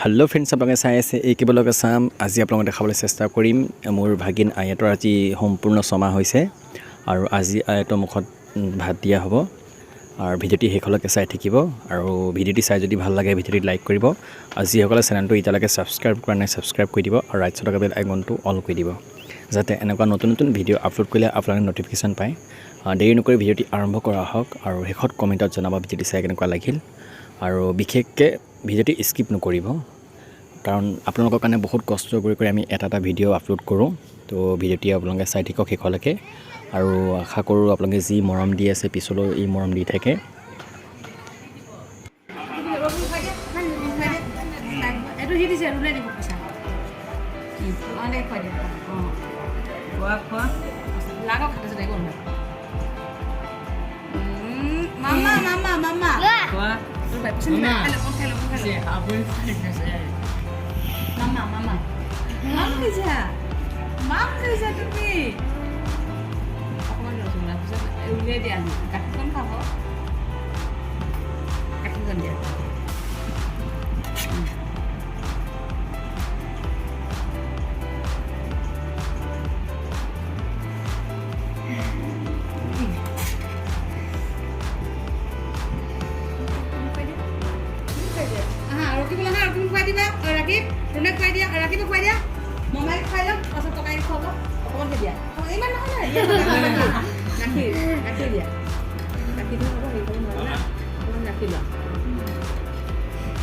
Hello friends आपलोके चाই আছে এই কেৱলক আসাম আজি আপোনালোকক দেখাবলৈ চেষ্টা কৰিম মোৰ ভাগিন আয়াতৰ আজি সম্পূৰ্ণ ছমাহ হৈছে আৰু আজি আয়াতৰ মুখত ভাত দিয়া হ'ব আৰু ভিডিওটি হেকলৈকে চাই থাকিব আৰু ভিডিওটি চাই যদি ভাল লাগে ভিডিওটি লাইক কৰিব আজি সকলে চেনেলটো ইটালৈকে সাবস্ক্ৰাইব কৰা নাই সাবস্ক্ৰাইব কৰি দিব আৰু ৰাইট সাইডৰ বেল আইকনটো অল কৰি দিব যাতে এনেকুৱা নতুন নতুন ভিডিও আপলোড কৰিলে আপোনালোকে নটিফিকেশন পায় দেৰি নকৰি ভিডিওটি আৰম্ভ কৰা হওক আৰু হেকত কমেন্টত জনাব ভিডিওটি চাই কেনেকুৱা লাগিল আৰু বিশেষকৈ ভিডিওটি স্কিপ নকৰিব কাৰণ আপোনালোকৰ কাৰণে বহুত কষ্ট কৰি আমি এটা ভিডিও আপলোড কৰোঁ তো ভিডিওটি আপোনালোকে চাই থাকক হেকলৈকে আৰু আশা কৰোঁ আপোনালোকে যি মৰম দি আছে পিছলৈ এই মৰম দি থাকে এটো হি দিছে ৰুলে দিব পইচা অনেক পইচা কোৱা কোৱা লাগা খাতে দেখো মামা মামা মামা কোৱা তোৰ বাইপছে না খেলো সে আবুল খাইছে মামা মামা মাম খাইছা তুমি অকমান ৰসুন পিছত উলিয়াই দিয়া গাখীৰখন খাব গাখীৰখন দিয়া Rakib, Runek kue dia, Rakib kue dia. Mama kue lo, pasal tokai kue lo, kawan ke dia. Oh, ini mana mana? Nakir dia. Nakir dia apa? Ini kawan mana? Kawan nakir lah.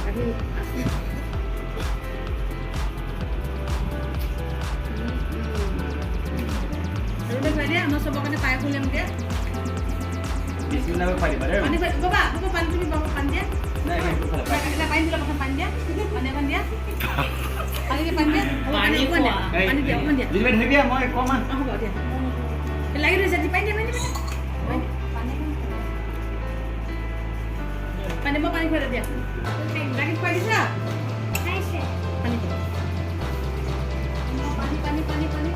Nakir. Runek kue dia, mau coba kena payah kuliah dia. Bismillah kue dia. Pani bapak pani tu bapak pani dia. Nah, kita paling dulu makan panjang, pandai dia. Kali ini panjang, pani dia, pani dia. Jadi ben heavy mau kau mah. Oh, bawa dia. Lagi dah jadi panjang. Pandai mau pani pada dia. Lagi pani sah. Pani. Pani. Pani.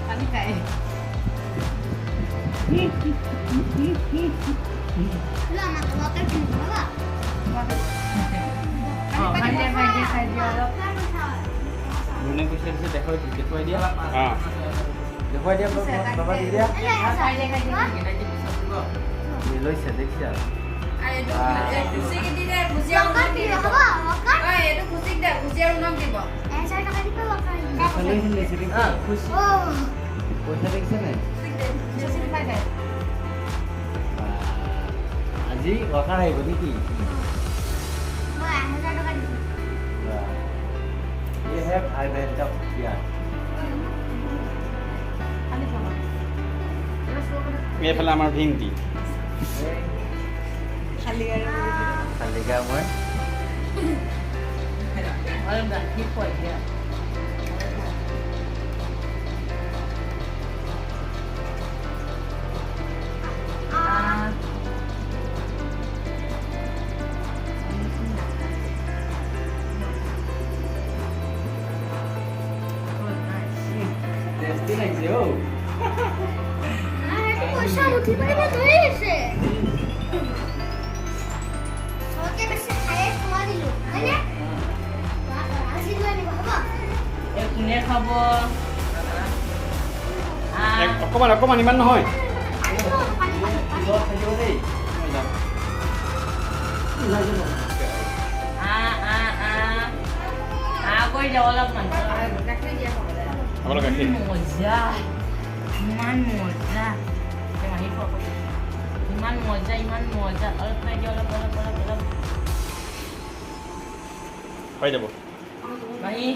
Pani kayak. Lah, mata motor kini berapa? Oh, pani dia. Runek kue dia dekho kue dia. Ah. Dekho dia bapak dia. Ini loh sedeknya. Itu musik dia, musik Makan dia apa? Makan? itu musik dah, musik unang di bawah. Saya nak kali tu makan. Kalau ini sering khusus. Oh. Kue sering sana. Musik pada. Aji wakar hai bodi ki. Wah, saya nak kali. ये है भाई बहन का प्यार Ani sama. Terus এইফালে আমাৰ ভিংটি খালি গাড়ী खालीगा मैं orang dah hipot dia. Tasty लगे हो Itu pasal mesti pada tu ese. Oke, besar saya semua dulu. Mana? Asyik dulu ni bapak. Punya khabar. অকমান ইমান নহয় lo saja deh Aku jawab mana? আপোনালোক গাখীৰ Moja. Iman moja. Jangan hipot. Iman moja. Oleh lagi oleh. পাই যাব Baik.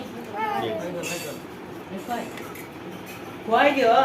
Kuai dia.